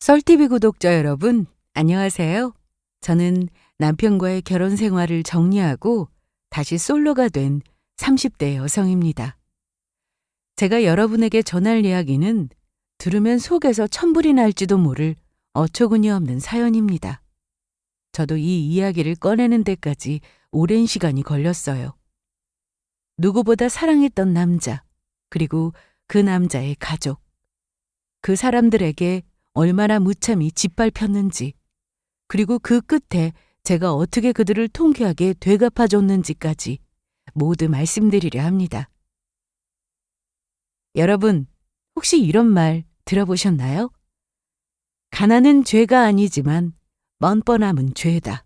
썰TV 구독자 여러분, 안녕하세요. 저는 남편과의 결혼 생활을 정리하고 다시 솔로가 된 30대 여성입니다. 제가 여러분에게 전할 이야기는 들으면 속에서 천불이 날지도 모를 어처구니 없는 사연입니다. 저도 이 이야기를 꺼내는 데까지 오랜 시간이 걸렸어요. 누구보다 사랑했던 남자, 그리고 그 남자의 가족, 그 사람들에게 얼마나 무참히 짓밟혔는지, 그리고 그 끝에 제가 어떻게 그들을 통쾌하게 되갚아줬는지까지 모두 말씀드리려 합니다. 여러분, 혹시 이런 말 들어보셨나요? 가난은 죄가 아니지만 뻔뻔함은 죄다.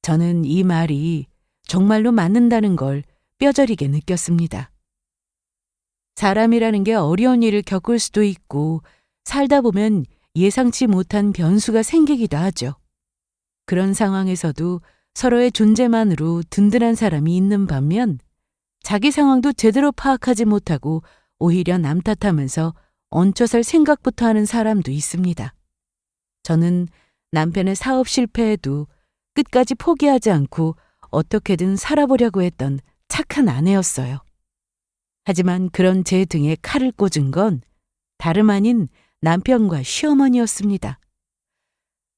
저는 이 말이 정말로 맞는다는 걸 뼈저리게 느꼈습니다. 사람이라는 게 어려운 일을 겪을 수도 있고 살다 보면 예상치 못한 변수가 생기기도 하죠. 그런 상황에서도 서로의 존재만으로 든든한 사람이 있는 반면 자기 상황도 제대로 파악하지 못하고 오히려 남 탓하면서 얹혀설 생각부터 하는 사람도 있습니다. 저는 남편의 사업 실패에도 끝까지 포기하지 않고 어떻게든 살아보려고 했던 착한 아내였어요. 하지만 그런 제 등에 칼을 꽂은 건 다름 아닌 남편과 시어머니였습니다.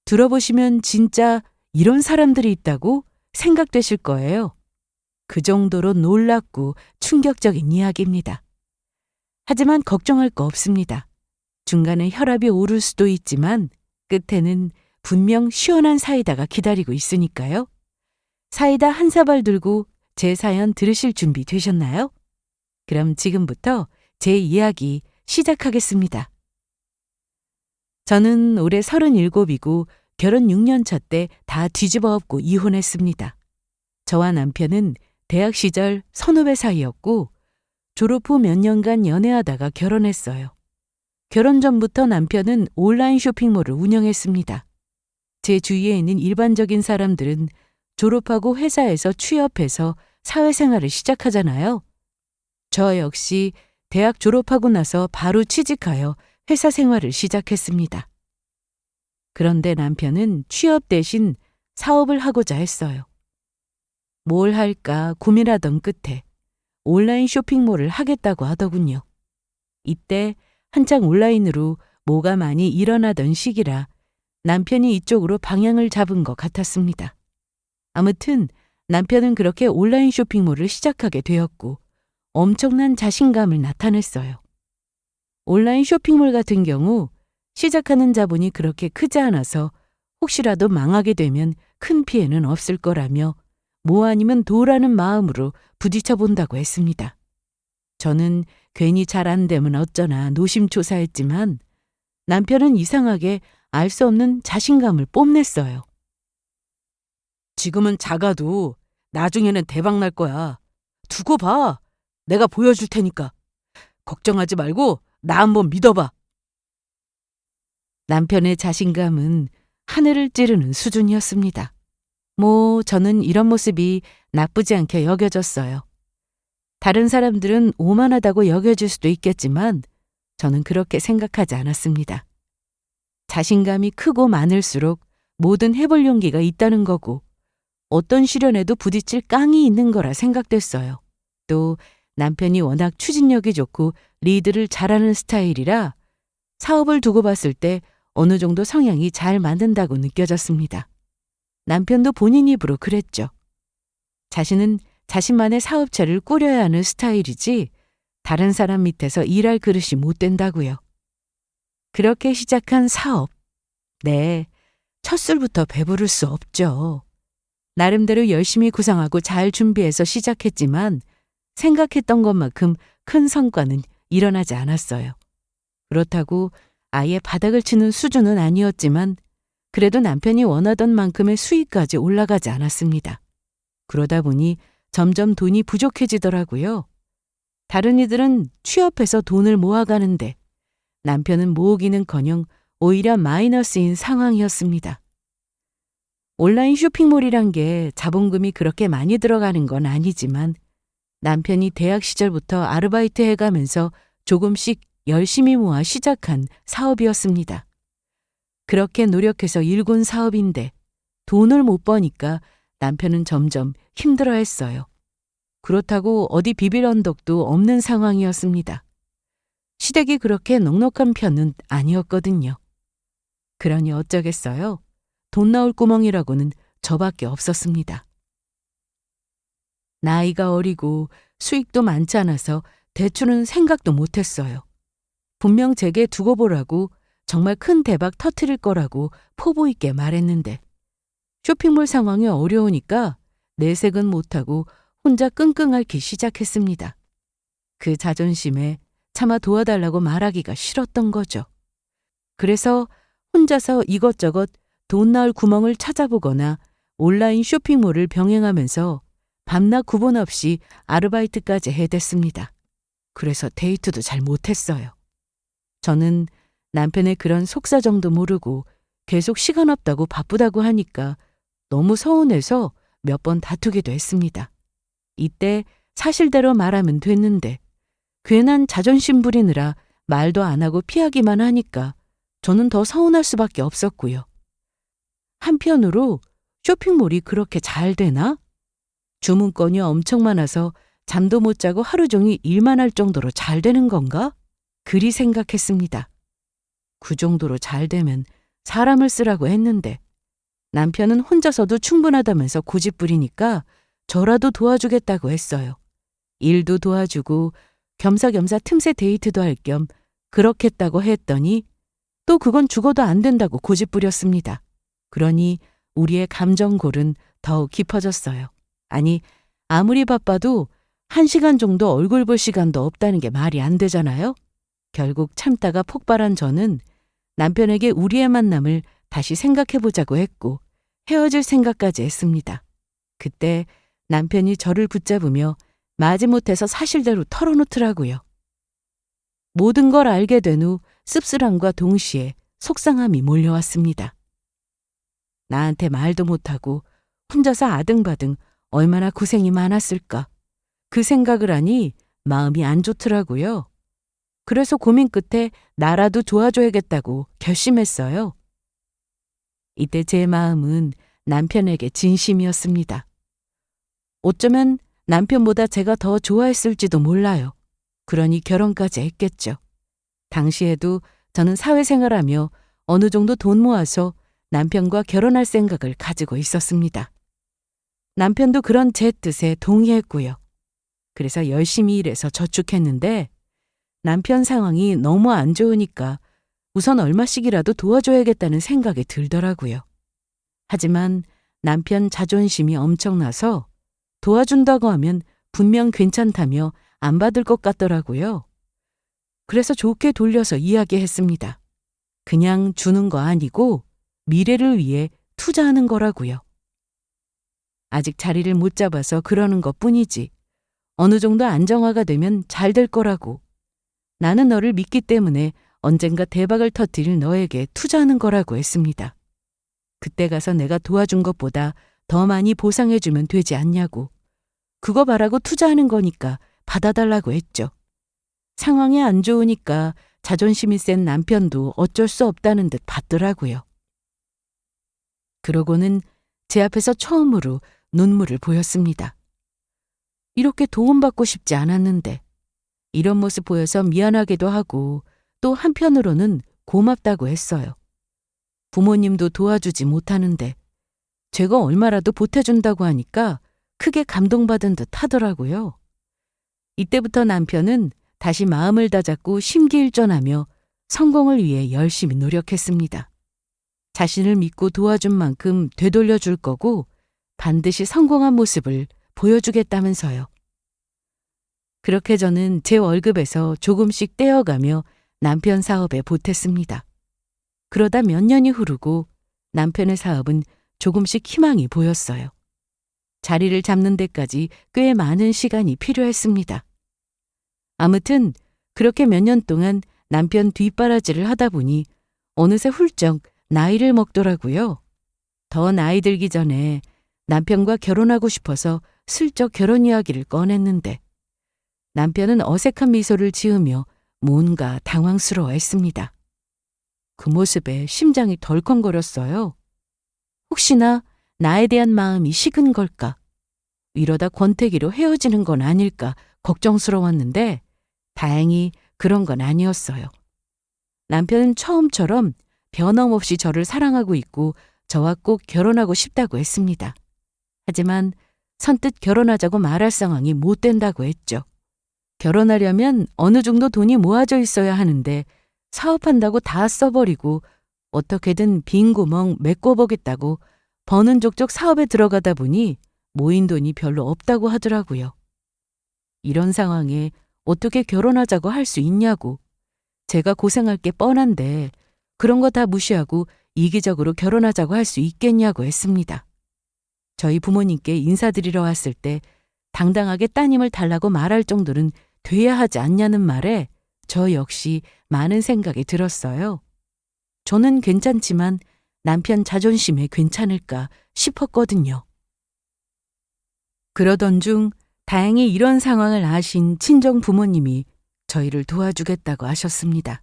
들어보시면 진짜 이런 사람들이 있다고 생각되실 거예요. 그 정도로 놀랍고 충격적인 이야기입니다. 하지만 걱정할 거 없습니다. 중간에 혈압이 오를 수도 있지만 끝에는 분명 시원한 사이다가 기다리고 있으니까요. 사이다 한 사발 들고 제 사연 들으실 준비 되셨나요? 그럼 지금부터 제 이야기 시작하겠습니다. 저는 올해 37이고 결혼 6년 차 때 다 뒤집어 엎고 이혼했습니다. 저와 남편은 대학 시절 선후배 사이였고 졸업 후 몇 년간 연애하다가 결혼했어요. 결혼 전부터 남편은 온라인 쇼핑몰을 운영했습니다. 제 주위에 있는 일반적인 사람들은 졸업하고 회사에서 취업해서 사회생활을 시작하잖아요. 저 역시 대학 졸업하고 나서 바로 취직하여 회사 생활을 시작했습니다. 그런데 남편은 취업 대신 사업을 하고자 했어요. 뭘 할까 고민하던 끝에 온라인 쇼핑몰을 하겠다고 하더군요. 이때 한창 온라인으로 뭐가 많이 일어나던 시기라 남편이 이쪽으로 방향을 잡은 것 같았습니다. 아무튼 남편은 그렇게 온라인 쇼핑몰을 시작하게 되었고 엄청난 자신감을 나타냈어요. 온라인 쇼핑몰 같은 경우 시작하는 자본이 그렇게 크지 않아서 혹시라도 망하게 되면 큰 피해는 없을 거라며 뭐 아니면 도라는 마음으로 부딪혀 본다고 했습니다. 저는 괜히 잘 안 되면 어쩌나 노심초사했지만 남편은 이상하게 알 수 없는 자신감을 뽐냈어요. 지금은 작아도 나중에는 대박 날 거야. 두고 봐. 내가 보여줄 테니까. 걱정하지 말고 나 한번 믿어봐. 남편의 자신감은 하늘을 찌르는 수준이었습니다. 저는 이런 모습이 나쁘지 않게 여겨졌어요. 다른 사람들은 오만하다고 여겨질 수도 있겠지만 저는 그렇게 생각하지 않았습니다. 자신감이 크고 많을수록 뭐든 해볼 용기가 있다는 거고 어떤 시련에도 부딪힐 깡이 있는 거라 생각됐어요. 또 남편이 워낙 추진력이 좋고 리드를 잘하는 스타일이라 사업을 두고 봤을 때 어느 정도 성향이 잘 맞는다고 느껴졌습니다. 남편도 본인 입으로 그랬죠. 자신은 자신만의 사업체를 꾸려야 하는 스타일이지 다른 사람 밑에서 일할 그릇이 못 된다고요. 그렇게 시작한 사업. 네, 첫 술부터 배부를 수 없죠. 나름대로 열심히 구상하고 잘 준비해서 시작했지만 생각했던 것만큼 큰 성과는 일어나지 않았어요. 그렇다고 아예 바닥을 치는 수준은 아니었지만 그래도 남편이 원하던 만큼의 수익까지 올라가지 않았습니다. 그러다 보니 점점 돈이 부족해지더라고요. 다른 이들은 취업해서 돈을 모아가는데 남편은 모으기는커녕 오히려 마이너스인 상황이었습니다. 온라인 쇼핑몰이란 게 자본금이 그렇게 많이 들어가는 건 아니지만 남편이 대학 시절부터 아르바이트 해가면서 조금씩 열심히 모아 시작한 사업이었습니다. 그렇게 노력해서 일군 사업인데 돈을 못 버니까 남편은 점점 힘들어했어요. 그렇다고 어디 비빌 언덕도 없는 상황이었습니다. 시댁이 그렇게 넉넉한 편은 아니었거든요. 그러니 어쩌겠어요. 돈 나올 구멍이라고는 저밖에 없었습니다. 나이가 어리고 수익도 많지 않아서 대출은 생각도 못했어요. 분명 제게 두고 보라고 정말 큰 대박 터트릴 거라고 포부 있게 말했는데 쇼핑몰 상황이 어려우니까 내색은 못하고 혼자 끙끙 앓기 시작했습니다. 그 자존심에 차마 도와달라고 말하기가 싫었던 거죠. 그래서 혼자서 이것저것 돈 나올 구멍을 찾아보거나 온라인 쇼핑몰을 병행하면서 밤낮 구분 없이 아르바이트까지 해댔습니다. 그래서 데이트도 잘 못했어요. 저는 남편의 그런 속사정도 모르고 계속 시간 없다고 바쁘다고 하니까 너무 서운해서 몇 번 다투기도 했습니다. 이때 사실대로 말하면 됐는데 괜한 자존심 부리느라 말도 안 하고 피하기만 하니까 저는 더 서운할 수밖에 없었고요. 한편으로 쇼핑몰이 그렇게 잘 되나? 주문건이 엄청 많아서 잠도 못 자고 하루 종일 일만 할 정도로 잘 되는 건가? 그리 생각했습니다. 그 정도로 잘 되면 사람을 쓰라고 했는데 남편은 혼자서도 충분하다면서 고집부리니까 저라도 도와주겠다고 했어요. 일도 도와주고 겸사겸사 틈새 데이트도 할 겸 그렇겠다고 했더니 또 그건 죽어도 안 된다고 고집부렸습니다. 그러니 우리의 감정골은 더욱 깊어졌어요. 아니, 아무리 바빠도 1시간 정도 얼굴 볼 시간도 없다는 게 말이 안 되잖아요. 결국 참다가 폭발한 저는 남편에게 우리의 만남을 다시 생각해보자고 했고 헤어질 생각까지 했습니다. 그때 남편이 저를 붙잡으며 마지못해서 사실대로 털어놓더라고요. 모든 걸 알게 된 후 씁쓸함과 동시에 속상함이 몰려왔습니다. 나한테 말도 못하고 혼자서 아등바등 얼마나 고생이 많았을까. 그 생각을 하니 마음이 안 좋더라고요. 그래서 고민 끝에 나라도 도와줘야겠다고 결심했어요. 이때 제 마음은 남편에게 진심이었습니다. 어쩌면 남편보다 제가 더 좋아했을지도 몰라요. 그러니 결혼까지 했겠죠. 당시에도 저는 사회생활하며 어느 정도 돈 모아서 남편과 결혼할 생각을 가지고 있었습니다. 남편도 그런 제 뜻에 동의했고요. 그래서 열심히 일해서 저축했는데 남편 상황이 너무 안 좋으니까 우선 얼마씩이라도 도와줘야겠다는 생각이 들더라고요. 하지만 남편 자존심이 엄청나서 도와준다고 하면 분명 괜찮다며 안 받을 것 같더라고요. 그래서 좋게 돌려서 이야기했습니다. 그냥 주는 거 아니고 미래를 위해 투자하는 거라고요. 아직 자리를 못 잡아서 그러는 것뿐이지 어느 정도 안정화가 되면 잘 될 거라고. 나는 너를 믿기 때문에 언젠가 대박을 터뜨릴 너에게 투자하는 거라고 했습니다. 그때 가서 내가 도와준 것보다 더 많이 보상해주면 되지 않냐고. 그거 바라고 투자하는 거니까 받아달라고 했죠. 상황이 안 좋으니까 자존심이 센 남편도 어쩔 수 없다는 듯 받더라고요. 그러고는 제 앞에서 처음으로 눈물을 보였습니다. 이렇게 도움받고 싶지 않았는데 이런 모습 보여서 미안하기도 하고 또 한편으로는 고맙다고 했어요. 부모님도 도와주지 못하는데 제가 얼마라도 보태준다고 하니까 크게 감동받은 듯 하더라고요. 이때부터 남편은 다시 마음을 다잡고 심기일전하며 성공을 위해 열심히 노력했습니다. 자신을 믿고 도와준 만큼 되돌려줄 거고 반드시 성공한 모습을 보여주겠다면서요. 그렇게 저는 제 월급에서 조금씩 떼어가며 남편 사업에 보탰습니다. 그러다 몇 년이 흐르고 남편의 사업은 조금씩 희망이 보였어요. 자리를 잡는 데까지 꽤 많은 시간이 필요했습니다. 아무튼 그렇게 몇 년 동안 남편 뒷바라지를 하다 보니 어느새 훌쩍 나이를 먹더라고요. 더 나이 들기 전에 남편과 결혼하고 싶어서 슬쩍 결혼 이야기를 꺼냈는데 남편은 어색한 미소를 지으며 뭔가 당황스러워했습니다. 그 모습에 심장이 덜컹거렸어요. 혹시나 나에 대한 마음이 식은 걸까? 이러다 권태기로 헤어지는 건 아닐까 걱정스러웠는데 다행히 그런 건 아니었어요. 남편은 처음처럼 변함없이 저를 사랑하고 있고 저와 꼭 결혼하고 싶다고 했습니다. 하지만 선뜻 결혼하자고 말할 상황이 못 된다고 했죠. 결혼하려면 어느 정도 돈이 모아져 있어야 하는데 사업한다고 다 써버리고 어떻게든 빈 구멍 메꿔보겠다고 버는 족족 사업에 들어가다 보니 모인 돈이 별로 없다고 하더라고요. 이런 상황에 어떻게 결혼하자고 할 수 있냐고. 제가 고생할 게 뻔한데 그런 거 다 무시하고 이기적으로 결혼하자고 할 수 있겠냐고 했습니다. 저희 부모님께 인사드리러 왔을 때 당당하게 따님을 달라고 말할 정도는 돼야 하지 않냐는 말에 저 역시 많은 생각이 들었어요. 저는 괜찮지만 남편 자존심에 괜찮을까 싶었거든요. 그러던 중 다행히 이런 상황을 아신 친정 부모님이 저희를 도와주겠다고 하셨습니다.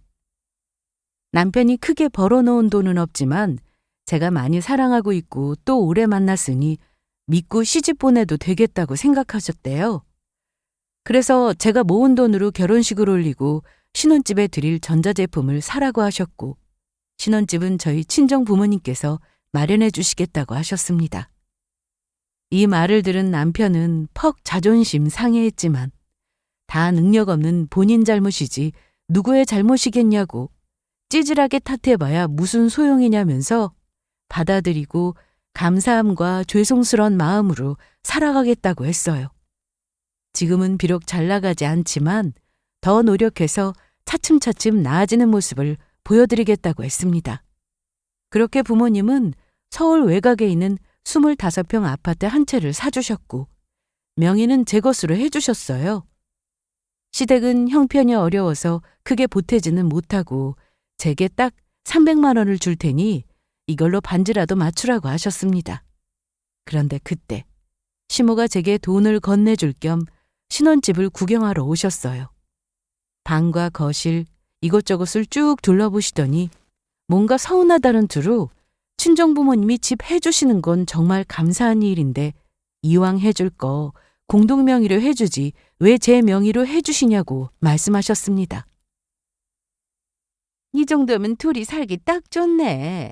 남편이 크게 벌어놓은 돈은 없지만 제가 많이 사랑하고 있고 또 오래 만났으니 믿고 시집 보내도 되겠다고 생각하셨대요. 그래서 제가 모은 돈으로 결혼식을 올리고 신혼집에 드릴 전자제품을 사라고 하셨고 신혼집은 저희 친정 부모님께서 마련해 주시겠다고 하셨습니다. 이 말을 들은 남편은 퍽 자존심 상해했지만 다 능력 없는 본인 잘못이지 누구의 잘못이겠냐고 찌질하게 탓해봐야 무슨 소용이냐면서 받아들이고 감사함과 죄송스러운 마음으로 살아가겠다고 했어요. 지금은 비록 잘 나가지 않지만 더 노력해서 차츰차츰 나아지는 모습을 보여드리겠다고 했습니다. 그렇게 부모님은 서울 외곽에 있는 25평 아파트 한 채를 사주셨고 명의는 제 것으로 해주셨어요. 시댁은 형편이 어려워서 크게 보태지는 못하고 제게 딱 300만 원을 줄 테니 이걸로 반지라도 맞추라고 하셨습니다. 그런데 그때 시모가 제게 돈을 건네줄 겸 신혼집을 구경하러 오셨어요. 방과 거실 이곳저곳을 쭉 둘러보시더니 뭔가 서운하다는 투로 친정부모님이 집 해주시는 건 정말 감사한 일인데 이왕 해줄 거 공동명의로 해주지 왜 제 명의로 해주시냐고 말씀하셨습니다. 이 정도면 둘이 살기 딱 좋네.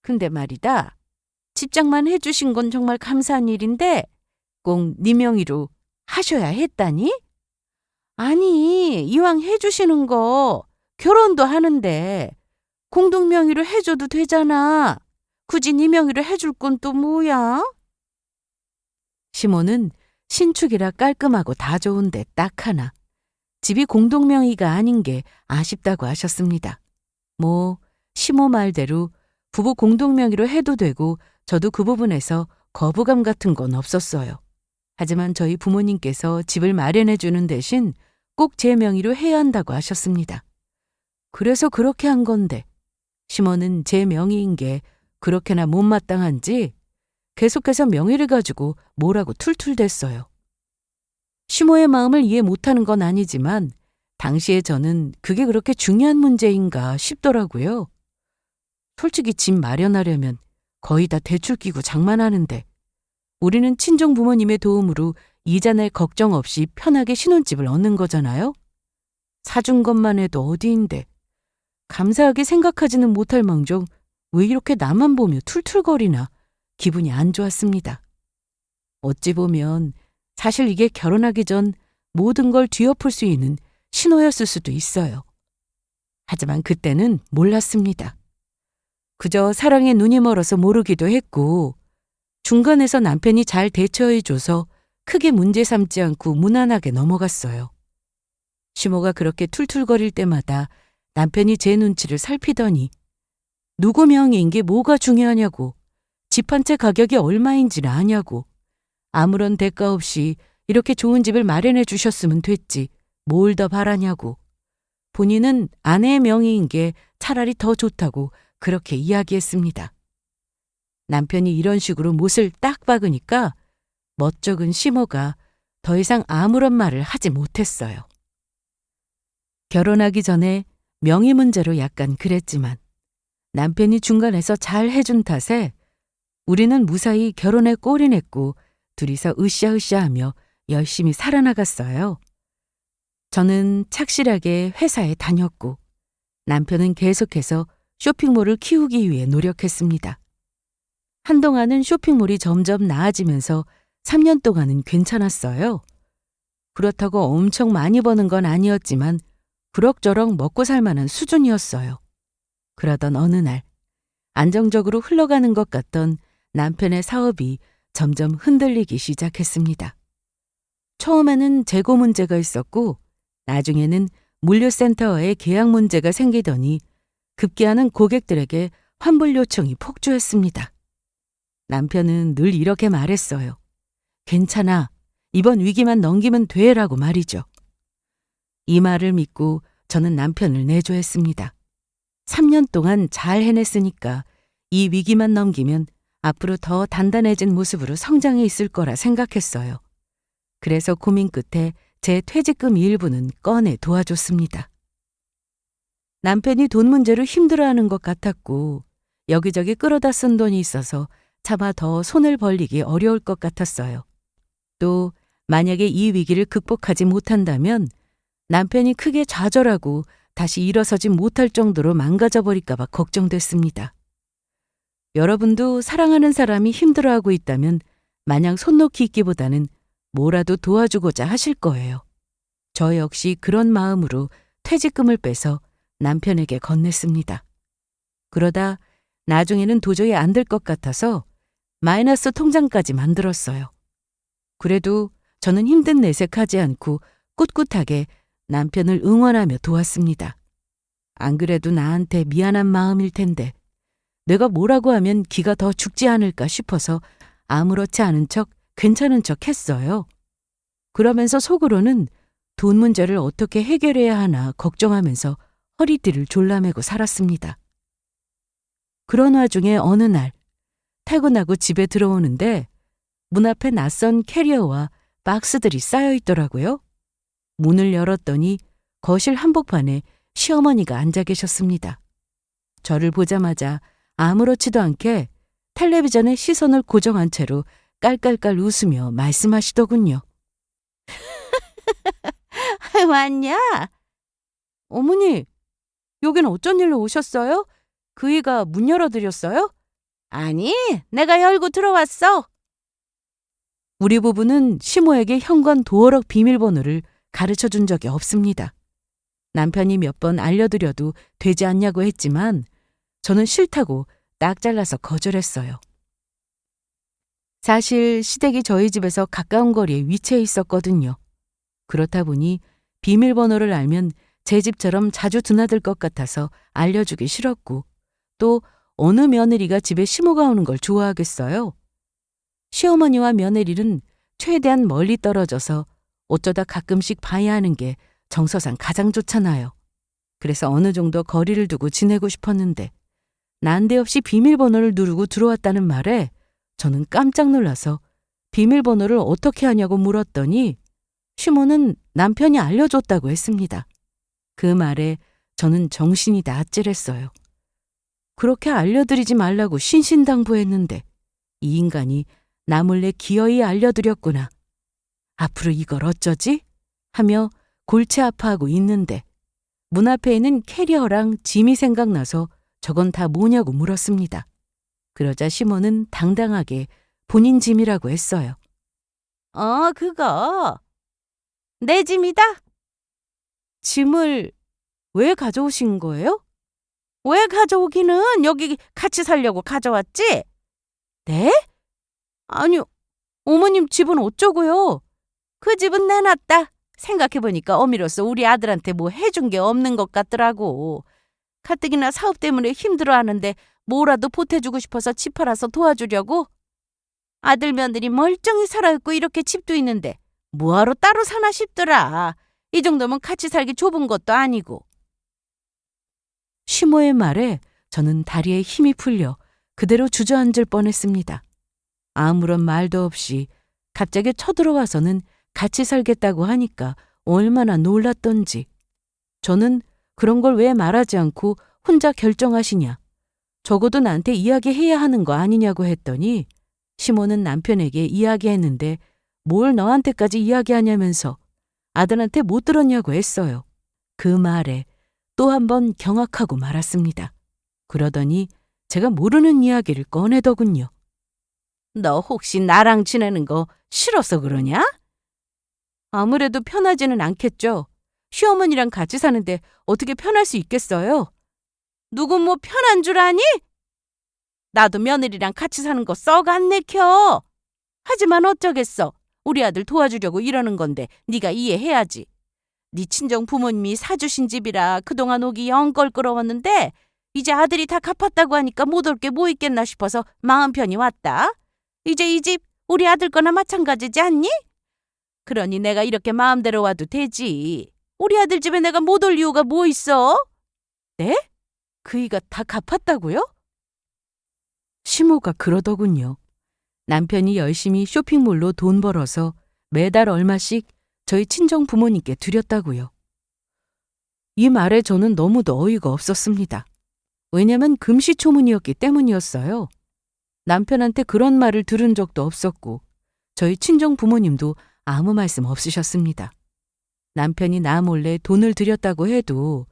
근데 말이다. 집장만 해주신 건 정말 감사한 일인데 꼭 네 명의로 하셔야 했다니? 아니, 이왕 해주시는 거 결혼도 하는데 공동명의로 해줘도 되잖아. 굳이 네 명의로 해줄 건 또 뭐야? 시모는 신축이라 깔끔하고 다 좋은데 딱 하나. 집이 공동명의가 아닌 게 아쉽다고 하셨습니다. 시모 말대로 부부 공동명의로 해도 되고 저도 그 부분에서 거부감 같은 건 없었어요. 하지만 저희 부모님께서 집을 마련해 주는 대신 꼭 제 명의로 해야 한다고 하셨습니다. 그래서 그렇게 한 건데 시모는 제 명의인 게 그렇게나 못마땅한지 계속해서 명의를 가지고 뭐라고 툴툴댔어요. 시모의 마음을 이해 못하는 건 아니지만 당시에 저는 그게 그렇게 중요한 문제인가 싶더라고요. 솔직히 집 마련하려면 거의 다 대출 끼고 장만하는데 우리는 친정 부모님의 도움으로 이자 낼 걱정 없이 편하게 신혼집을 얻는 거잖아요. 사준 것만 해도 어디인데 감사하게 생각하지는 못할 망정 왜 이렇게 나만 보며 툴툴거리나 기분이 안 좋았습니다. 어찌 보면 사실 이게 결혼하기 전 모든 걸 뒤엎을 수 있는 신호였을 수도 있어요. 하지만 그때는 몰랐습니다. 그저 사랑에 눈이 멀어서 모르기도 했고 중간에서 남편이 잘 대처해줘서 크게 문제 삼지 않고 무난하게 넘어갔어요. 시모가 그렇게 툴툴거릴 때마다 남편이 제 눈치를 살피더니 누구 명의인 게 뭐가 중요하냐고 집 한 채 가격이 얼마인지를 아냐고 아무런 대가 없이 이렇게 좋은 집을 마련해 주셨으면 됐지 뭘 더 바라냐고 본인은 아내의 명의인 게 차라리 더 좋다고 그렇게 이야기했습니다. 남편이 이런 식으로 못을 딱 박으니까 멋쩍은 시모가 더 이상 아무런 말을 하지 못했어요. 결혼하기 전에 명의 문제로 약간 그랬지만 남편이 중간에서 잘 해준 탓에 우리는 무사히 결혼에 꼴이 냈고 둘이서 으쌰으쌰하며 열심히 살아나갔어요. 저는 착실하게 회사에 다녔고 남편은 계속해서 쇼핑몰을 키우기 위해 노력했습니다. 한동안은 쇼핑몰이 점점 나아지면서 3년 동안은 괜찮았어요. 그렇다고 엄청 많이 버는 건 아니었지만 그럭저럭 먹고 살 만한 수준이었어요. 그러던 어느 날 안정적으로 흘러가는 것 같던 남편의 사업이 점점 흔들리기 시작했습니다. 처음에는 재고 문제가 있었고 나중에는 물류센터와의 계약 문제가 생기더니 급기야는 고객들에게 환불 요청이 폭주했습니다. 남편은 늘 이렇게 말했어요. 괜찮아. 이번 위기만 넘기면 돼라고 말이죠. 이 말을 믿고 저는 남편을 내조했습니다. 3년 동안 잘 해냈으니까 이 위기만 넘기면 앞으로 더 단단해진 모습으로 성장해 있을 거라 생각했어요. 그래서 고민 끝에 제 퇴직금 일부는 꺼내 도와줬습니다. 남편이 돈 문제로 힘들어하는 것 같았고 여기저기 끌어다 쓴 돈이 있어서 차마 더 손을 벌리기 어려울 것 같았어요. 또 만약에 이 위기를 극복하지 못한다면 남편이 크게 좌절하고 다시 일어서지 못할 정도로 망가져버릴까 봐 걱정됐습니다. 여러분도 사랑하는 사람이 힘들어하고 있다면 마냥 손 놓기 있기보다는 뭐라도 도와주고자 하실 거예요. 저 역시 그런 마음으로 퇴직금을 빼서 남편에게 건넸습니다. 그러다 나중에는 도저히 안 될 것 같아서 마이너스 통장까지 만들었어요. 그래도 저는 힘든 내색하지 않고 꿋꿋하게 남편을 응원하며 도왔습니다. 안 그래도 나한테 미안한 마음일 텐데 내가 뭐라고 하면 기가 더 죽지 않을까 싶어서 아무렇지 않은 척 괜찮은 척 했어요. 그러면서 속으로는 돈 문제를 어떻게 해결해야 하나 걱정하면서 허리띠를 졸라매고 살았습니다. 그런 와중에 어느 날 퇴근하고 집에 들어오는데 문 앞에 낯선 캐리어와 박스들이 쌓여 있더라고요. 문을 열었더니 거실 한복판에 시어머니가 앉아 계셨습니다. 저를 보자마자 아무렇지도 않게 텔레비전에 시선을 고정한 채로 깔깔깔 웃으며 말씀하시더군요. 왔냐? 어머니, 여긴 어쩐 일로 오셨어요? 그이가 문 열어드렸어요? 아니, 내가 열고 들어왔어. 우리 부부는 시모에게 현관 도어락 비밀번호를 가르쳐 준 적이 없습니다. 남편이 몇 번 알려드려도 되지 않냐고 했지만 저는 싫다고 딱 잘라서 거절했어요. 사실 시댁이 저희 집에서 가까운 거리에 위치해 있었거든요. 그렇다 보니 비밀번호를 알면 제 집처럼 자주 드나들 것 같아서 알려주기 싫었고 또 어느 며느리가 집에 시모가 오는 걸 좋아하겠어요. 시어머니와 며느리는 최대한 멀리 떨어져서 어쩌다 가끔씩 봐야 하는 게 정서상 가장 좋잖아요. 그래서 어느 정도 거리를 두고 지내고 싶었는데 난데없이 비밀번호를 누르고 들어왔다는 말에 저는 깜짝 놀라서 비밀번호를 어떻게 하냐고 물었더니 시모는 남편이 알려줬다고 했습니다. 그 말에 저는 정신이 다 아찔했어요. 그렇게 알려드리지 말라고 신신당부했는데 이 인간이 나 몰래 기어이 알려드렸구나. 앞으로 이걸 어쩌지? 하며 골치 아파하고 있는데 문 앞에 있는 캐리어랑 짐이 생각나서 저건 다 뭐냐고 물었습니다. 그러자 시모는 당당하게 본인 짐이라고 했어요. 그거 내 짐이다. 짐을 왜 가져오신 거예요? 왜 가져오기는 여기 같이 살려고 가져왔지? 네? 아니요, 어머님 집은 어쩌고요? 그 집은 내놨다. 생각해보니까 어미로서 우리 아들한테 뭐 해준 게 없는 것 같더라고. 가뜩이나 사업 때문에 힘들어하는데 뭐라도 보태주고 싶어서 집 팔아서 도와주려고? 아들 며느리 멀쩡히 살아있고 이렇게 집도 있는데 뭐하러 따로 사나 싶더라. 이 정도면 같이 살기 좁은 것도 아니고. 시모의 말에 저는 다리에 힘이 풀려 그대로 주저앉을 뻔했습니다. 아무런 말도 없이 갑자기 쳐들어와서는 같이 살겠다고 하니까 얼마나 놀랐던지. 저는 그런 걸 왜 말하지 않고 혼자 결정하시냐. 적어도 나한테 이야기해야 하는 거 아니냐고 했더니 시모는 남편에게 이야기했는데 뭘 너한테까지 이야기하냐면서 아들한테 못 들었냐고 했어요. 그 말에 또 한 번 경악하고 말았습니다. 그러더니 제가 모르는 이야기를 꺼내더군요. 너 혹시 나랑 지내는 거 싫어서 그러냐? 아무래도 편하지는 않겠죠. 시어머니랑 같이 사는데 어떻게 편할 수 있겠어요? 누구 뭐 편한 줄 아니? 나도 며느리랑 같이 사는 거 썩 안 내켜. 하지만 어쩌겠어. 우리 아들 도와주려고 이러는 건데 네가 이해해야지. 네 친정 부모님이 사주신 집이라 그동안 오기 영 껄끄러웠는데 이제 아들이 다 갚았다고 하니까 못 올 게 뭐 있겠나 싶어서 마음 편히 왔다. 이제 이 집 우리 아들 거나 마찬가지지 않니? 그러니 내가 이렇게 마음대로 와도 되지. 우리 아들 집에 내가 못 올 이유가 뭐 있어? 네? 그이가 다 갚았다고요? 시모가 그러더군요. 남편이 열심히 쇼핑몰로 돈 벌어서 매달 얼마씩 저희 친정 부모님께 드렸다고요. 이 말에 저는 너무도 어이가 없었습니다. 왜냐면 금시초문이었기 때문이었어요. 남편한테 그런 말을 들은 적도 없었고 저희 친정 부모님도 아무 말씀 없으셨습니다. 남편이 나 몰래 돈을 드렸다고 해도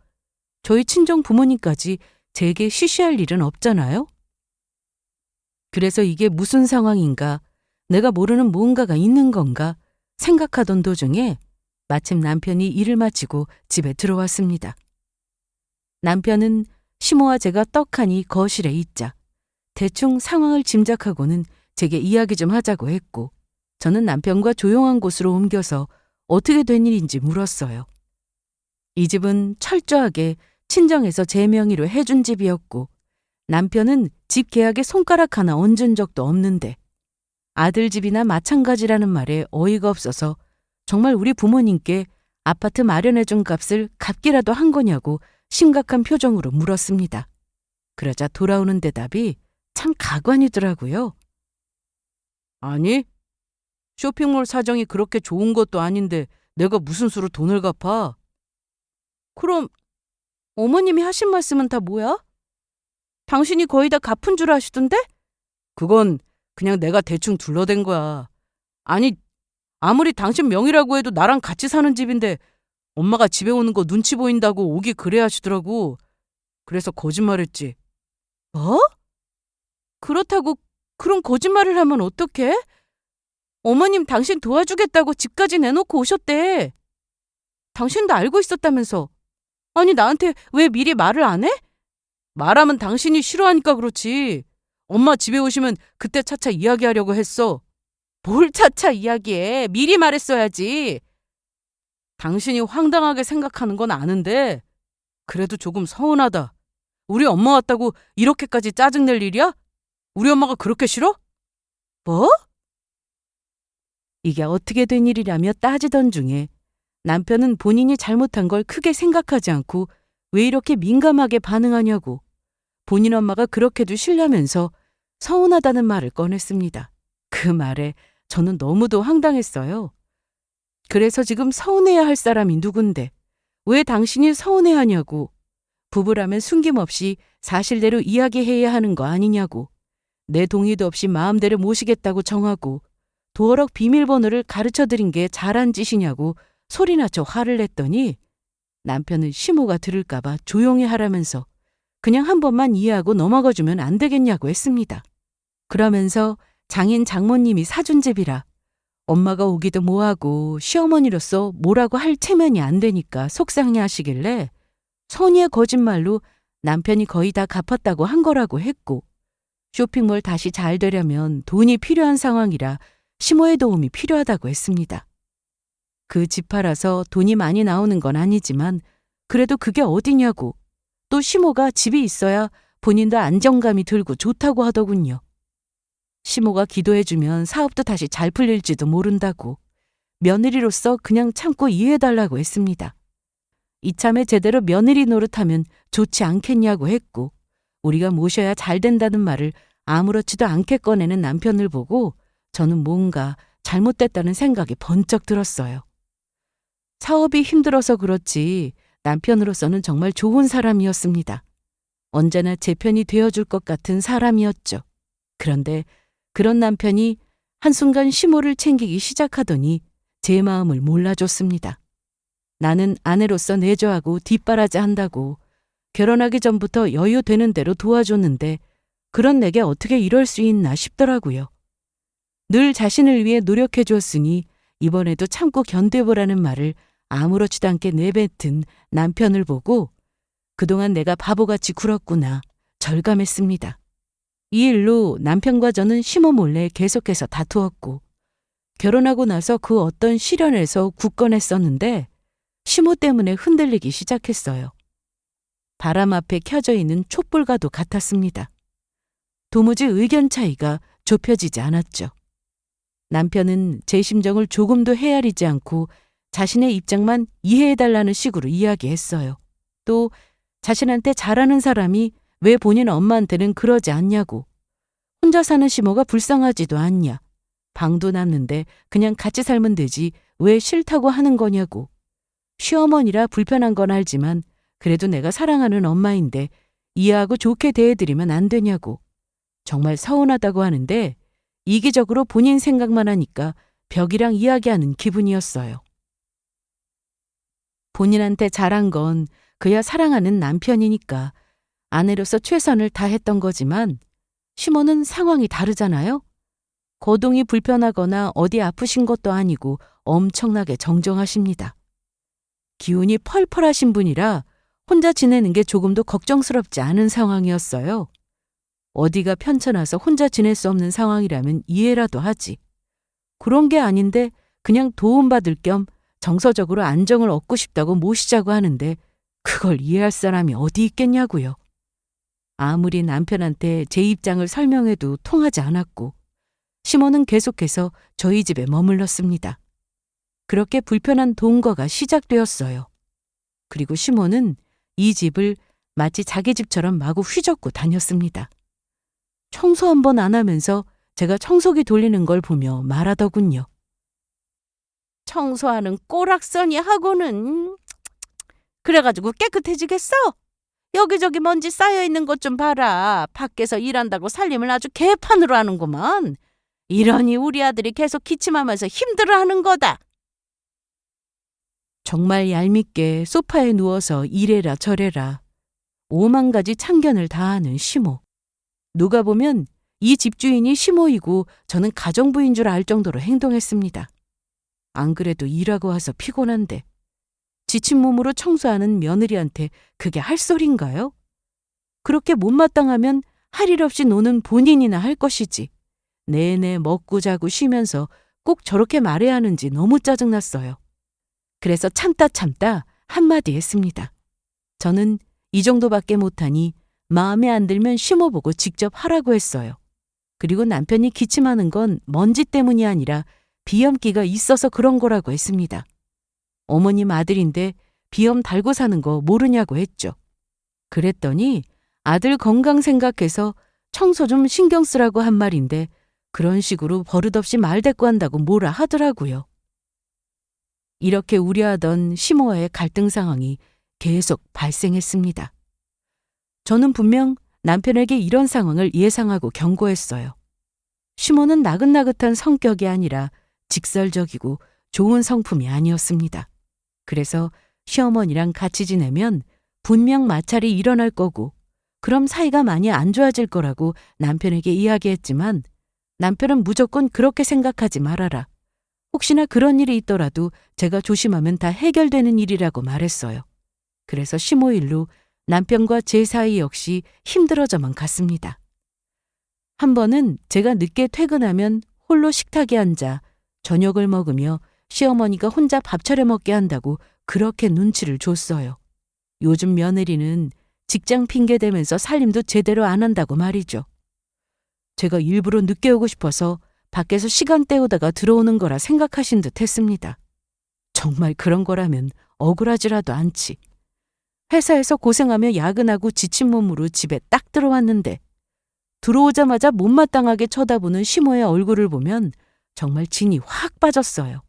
저희 친정 부모님까지 제게 시시할 일은 없잖아요. 그래서 이게 무슨 상황인가, 내가 모르는 무언가가 있는 건가 생각하던 도중에 마침 남편이 일을 마치고 집에 들어왔습니다. 남편은 시모와 제가 떡하니 거실에 있자 대충 상황을 짐작하고는 제게 이야기 좀 하자고 했고 저는 남편과 조용한 곳으로 옮겨서 어떻게 된 일인지 물었어요. 이 집은 철저하게 친정에서 제 명의로 해준 집이었고 남편은 집 계약에 손가락 하나 얹은 적도 없는데 아들 집이나 마찬가지라는 말에 어이가 없어서 정말 우리 부모님께 아파트 마련해준 값을 갚기라도 한 거냐고 심각한 표정으로 물었습니다. 그러자 돌아오는 대답이 참 가관이더라고요. 아니, 쇼핑몰 사정이 그렇게 좋은 것도 아닌데 내가 무슨 수로 돈을 갚아? 그럼 어머님이 하신 말씀은 다 뭐야? 당신이 거의 다 갚은 줄 아시던데? 그건 그냥 내가 대충 둘러댄 거야. 아니, 아무리 당신 명의라고 해도 나랑 같이 사는 집인데 엄마가 집에 오는 거 눈치 보인다고 오기 그래 하시더라고. 그래서 거짓말했지. 뭐? 그렇다고 그런 거짓말을 하면 어떡해? 어머님 당신 도와주겠다고 집까지 내놓고 오셨대. 당신도 알고 있었다면서. 아니 나한테 왜 미리 말을 안 해? 말하면 당신이 싫어하니까 그렇지. 엄마 집에 오시면 그때 차차 이야기하려고 했어. 뭘 차차 이야기해. 미리 말했어야지. 당신이 황당하게 생각하는 건 아는데 그래도 조금 서운하다. 우리 엄마 왔다고 이렇게까지 짜증낼 일이야? 우리 엄마가 그렇게 싫어? 뭐? 이게 어떻게 된 일이라며 따지던 중에 남편은 본인이 잘못한 걸 크게 생각하지 않고 왜 이렇게 민감하게 반응하냐고 본인 엄마가 그렇게도 싫냐면서 서운하다는 말을 꺼냈습니다. 그 말에 저는 너무도 황당했어요. 그래서 지금 서운해야 할 사람이 누군데 왜 당신이 서운해하냐고 부부라면 숨김없이 사실대로 이야기해야 하는 거 아니냐고 내 동의도 없이 마음대로 모시겠다고 정하고 도어락 비밀번호를 가르쳐드린 게 잘한 짓이냐고 소리나쳐 화를 냈더니 남편은 시모가 들을까봐 조용히 하라면서 그냥 한 번만 이해하고 넘어가주면 안 되겠냐고 했습니다. 그러면서 장인 장모님이 사준 집이라 엄마가 오기도 뭐하고 시어머니로서 뭐라고 할 체면이 안 되니까 속상해 하시길래 선의의 거짓말로 남편이 거의 다 갚았다고 한 거라고 했고 쇼핑몰 다시 잘 되려면 돈이 필요한 상황이라 시모의 도움이 필요하다고 했습니다. 그 집 팔아서 돈이 많이 나오는 건 아니지만 그래도 그게 어디냐고 또 시모가 집이 있어야 본인도 안정감이 들고 좋다고 하더군요. 시모가 기도해주면 사업도 다시 잘 풀릴지도 모른다고 며느리로서 그냥 참고 이해해달라고 했습니다. 이참에 제대로 며느리 노릇하면 좋지 않겠냐고 했고 우리가 모셔야 잘 된다는 말을 아무렇지도 않게 꺼내는 남편을 보고 저는 뭔가 잘못됐다는 생각이 번쩍 들었어요. 사업이 힘들어서 그렇지 남편으로서는 정말 좋은 사람이었습니다. 언제나 제 편이 되어줄 것 같은 사람이었죠. 그런데 그런 남편이 한순간 시모를 챙기기 시작하더니 제 마음을 몰라줬습니다. 나는 아내로서 내조하고 뒷바라지 한다고 결혼하기 전부터 여유 되는 대로 도와줬는데 그런 내게 어떻게 이럴 수 있나 싶더라고요. 늘 자신을 위해 노력해 줬으니 이번에도 참고 견뎌보라는 말을 아무렇지도 않게 내뱉은 남편을 보고 그동안 내가 바보같이 굴었구나 절감했습니다. 이 일로 남편과 저는 시모 몰래 계속해서 다투었고 결혼하고 나서 그 어떤 시련에서 굳건했었는데 시모 때문에 흔들리기 시작했어요. 바람 앞에 켜져 있는 촛불과도 같았습니다. 도무지 의견 차이가 좁혀지지 않았죠. 남편은 제 심정을 조금도 헤아리지 않고 자신의 입장만 이해해달라는 식으로 이야기했어요. 또 자신한테 잘하는 사람이 왜 본인 엄마한테는 그러지 않냐고. 혼자 사는 시모가 불쌍하지도 않냐. 방도 났는데 그냥 같이 살면 되지 왜 싫다고 하는 거냐고. 시어머니라 불편한 건 알지만 그래도 내가 사랑하는 엄마인데 이해하고 좋게 대해드리면 안 되냐고. 정말 서운하다고 하는데 이기적으로 본인 생각만 하니까 벽이랑 이야기하는 기분이었어요. 본인한테 잘한 건 그야 사랑하는 남편이니까 아내로서 최선을 다했던 거지만 시모는 상황이 다르잖아요. 거동이 불편하거나 어디 아프신 것도 아니고 엄청나게 정정하십니다. 기운이 펄펄하신 분이라 혼자 지내는 게 조금도 걱정스럽지 않은 상황이었어요. 어디가 편찮아서 혼자 지낼 수 없는 상황이라면 이해라도 하지. 그런 게 아닌데 그냥 도움받을 겸 정서적으로 안정을 얻고 싶다고 모시자고 하는데 그걸 이해할 사람이 어디 있겠냐고요. 아무리 남편한테 제 입장을 설명해도 통하지 않았고 시모는 계속해서 저희 집에 머물렀습니다. 그렇게 불편한 동거가 시작되었어요. 그리고 시모는 이 집을 마치 자기 집처럼 마구 휘젓고 다녔습니다. 청소 한 번 안 하면서 제가 청소기 돌리는 걸 보며 말하더군요. 청소하는 꼬락서니 하고는 그래가지고 깨끗해지겠어? 여기저기 먼지 쌓여있는 것 좀 봐라. 밖에서 일한다고 살림을 아주 개판으로 하는구먼. 이러니 우리 아들이 계속 기침하면서 힘들어하는 거다. 정말 얄밉게 소파에 누워서 이래라 저래라. 5만 가지 참견을 다하는 시모. 누가 보면 이 집주인이 시모이고 저는 가정부인 줄 알 정도로 행동했습니다. 안 그래도 일하고 와서 피곤한데 지친 몸으로 청소하는 며느리한테 그게 할 소린가요? 그렇게 못마땅하면 할 일 없이 노는 본인이나 할 것이지. 내내 먹고 자고 쉬면서 꼭 저렇게 말해야 하는지 너무 짜증났어요. 그래서 참다 한마디 했습니다. 저는 이 정도밖에 못하니 마음에 안 들면 시모 보고 직접 하라고 했어요. 그리고 남편이 기침하는 건 먼지 때문이 아니라 비염기가 있어서 그런 거라고 했습니다. 어머님 아들인데 비염 달고 사는 거 모르냐고 했죠. 그랬더니 아들 건강 생각해서 청소 좀 신경 쓰라고 한 말인데 그런 식으로 버릇없이 말대꾸한다고 뭐라 하더라고요. 이렇게 우려하던 시모와의 갈등 상황이 계속 발생했습니다. 저는 분명 남편에게 이런 상황을 예상하고 경고했어요. 시모는 나긋나긋한 성격이 아니라 직설적이고 좋은 성품이 아니었습니다. 그래서 시어머니랑 같이 지내면 분명 마찰이 일어날 거고 그럼 사이가 많이 안 좋아질 거라고 남편에게 이야기했지만 남편은 무조건 그렇게 생각하지 말아라. 혹시나 그런 일이 있더라도 제가 조심하면 다 해결되는 일이라고 말했어요. 그래서 시모 일로 남편과 제 사이 역시 힘들어져만 갔습니다. 한 번은 제가 늦게 퇴근하면 홀로 식탁에 앉아 저녁을 먹으며 시어머니가 혼자 밥 차려 먹게 한다고 그렇게 눈치를 줬어요. 요즘 며느리는 직장 핑계대면서 살림도 제대로 안 한다고 말이죠. 제가 일부러 늦게 오고 싶어서 밖에서 시간 때우다가 들어오는 거라 생각하신 듯 했습니다. 정말 그런 거라면 억울하지라도 않지. 회사에서 고생하며 야근하고 지친 몸으로 집에 딱 들어왔는데 들어오자마자 못마땅하게 쳐다보는 시모의 얼굴을 보면 정말 진이 확 빠졌어요.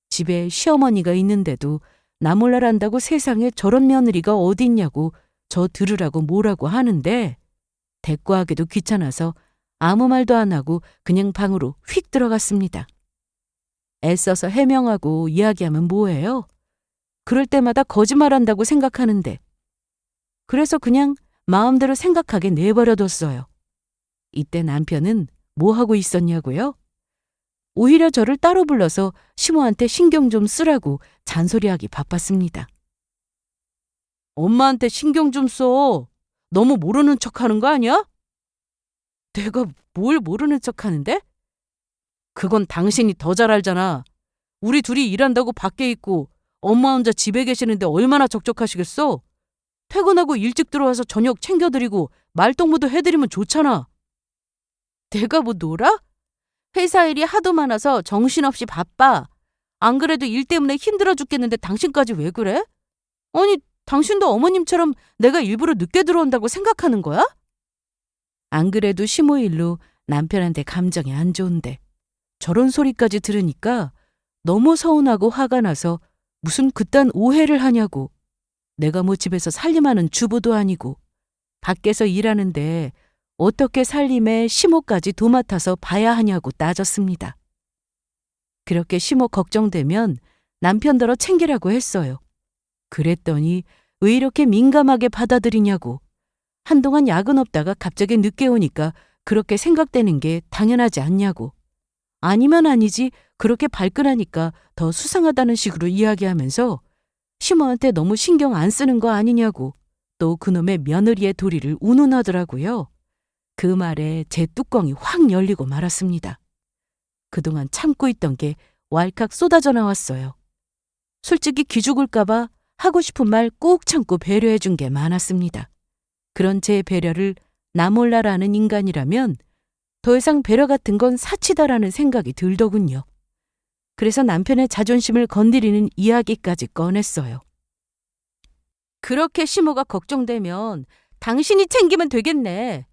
집에 시어머니가 있는데도 나 몰라란다고 세상에 저런 며느리가 어디 있냐고 저 들으라고 뭐라고 하는데 대꾸하기도 귀찮아서 아무 말도 안 하고 그냥 방으로 휙 들어갔습니다. 애써서 해명하고 이야기하면 뭐해요? 그럴 때마다 거짓말한다고 생각하는데 그래서 그냥 마음대로 생각하게 내버려뒀어요. 이때 남편은 뭐 하고 있었냐고요? 오히려 저를 따로 불러서 시모한테 신경 좀 쓰라고 잔소리하기 바빴습니다. 엄마한테 신경 좀 써. 너무 모르는 척하는 거 아니야? 내가 뭘 모르는 척하는데? 그건 당신이 더 잘 알잖아. 우리 둘이 일한다고 밖에 있고 엄마 혼자 집에 계시는데 얼마나 적적하시겠어? 퇴근하고 일찍 들어와서 저녁 챙겨드리고 말동무도 해드리면 좋잖아. 내가 뭐 놀아? 회사 일이 하도 많아서 정신없이 바빠. 안 그래도 일 때문에 힘들어 죽겠는데 당신까지 왜 그래? 아니, 당신도 어머님처럼 내가 일부러 늦게 들어온다고 생각하는 거야? 안 그래도 시모 일로 남편한테 감정이 안 좋은데 저런 소리까지 들으니까 너무 서운하고 화가 나서 무슨 그딴 오해를 하냐고. 내가 뭐 집에서 살림하는 주부도 아니고 밖에서 일하는데 어떻게 살림에 시모까지 도맡아서 봐야 하냐고 따졌습니다. 그렇게 시모 걱정되면 남편더러 챙기라고 했어요. 그랬더니 왜 이렇게 민감하게 받아들이냐고. 한동안 야근 없다가 갑자기 늦게 오니까 그렇게 생각되는 게 당연하지 않냐고. 아니면 아니지 그렇게 발끈하니까 더 수상하다는 식으로 이야기하면서 시모한테 너무 신경 안 쓰는 거 아니냐고 또 그놈의 며느리의 도리를 운운하더라고요. 그 말에 제 뚜껑이 확 열리고 말았습니다. 그동안 참고 있던 게 왈칵 쏟아져 나왔어요. 솔직히 기죽을까봐 하고 싶은 말 꾹 참고 배려해 준 게 많았습니다. 그런 제 배려를 나 몰라라는 인간이라면 더 이상 배려 같은 건 사치다라는 생각이 들더군요. 그래서 남편의 자존심을 건드리는 이야기까지 꺼냈어요. 그렇게 시모가 걱정되면 당신이 챙기면 되겠네.